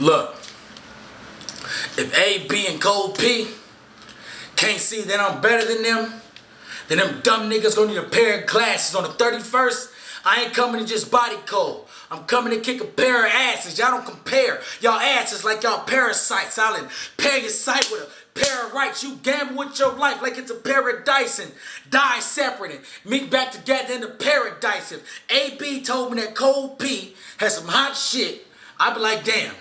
Look, if AB and Cold P can't see that I'm better than them dumb niggas gonna need a pair of glasses on the 31st. I ain't coming to just body cold. I'm coming to kick a pair of asses. Y'all don't compare y'all asses like y'all parasites. I'll impair your sight with a pair of rights. You gamble with your life like it's a paradise and die separate and meet back together in the paradise. If AB told me that Cold P has some hot shit, I'd be like, damn.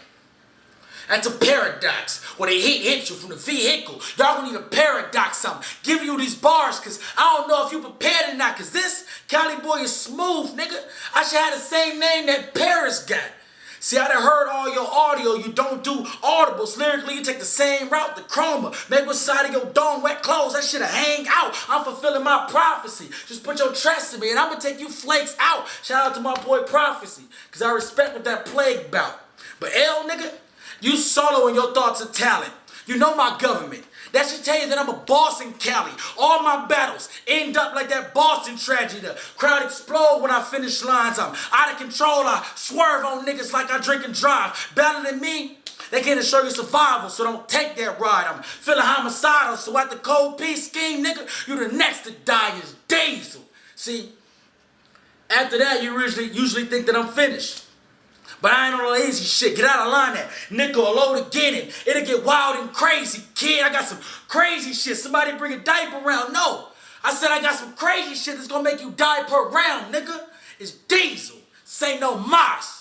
That's a paradox. When the heat hits you from the vehicle, y'all gonna need a paradox something. Give you these bars, cause I don't know if you prepared or not, cause this Cali boy is smooth, nigga. I should have the same name that Paris got. See, I done heard all your audio. You don't do audibles. Lyrically, you take the same route, the chroma. Make one side of your dome wet clothes. That shit'll hang out. I'm fulfilling my prophecy. Just put your trust in me, and I'm gonna take you flakes out. Shout out to my boy Prophecy, cause I respect what that plague bout. But L, nigga, you solo in your thoughts of talent. You know my government. That should tell you that I'm a boss in Cali. All my battles end up like that Boston tragedy. The crowd explode when I finish lines. I'm out of control. I swerve on niggas like I drink and drive. Battling me, they can't assure you survival, so don't take that ride. I'm feeling homicidal, so at the Cold P scheme, nigga, you the next to die is Diesel. See, after that, you usually think that I'm finished. But I ain't on the lazy shit. Get out of line that nickel will load again and it'll get wild and crazy, kid. I got some crazy shit. Somebody bring a diaper around. No. I said I got some crazy shit that's gonna make you die per round, nigga. It's Diesel. Say no mas.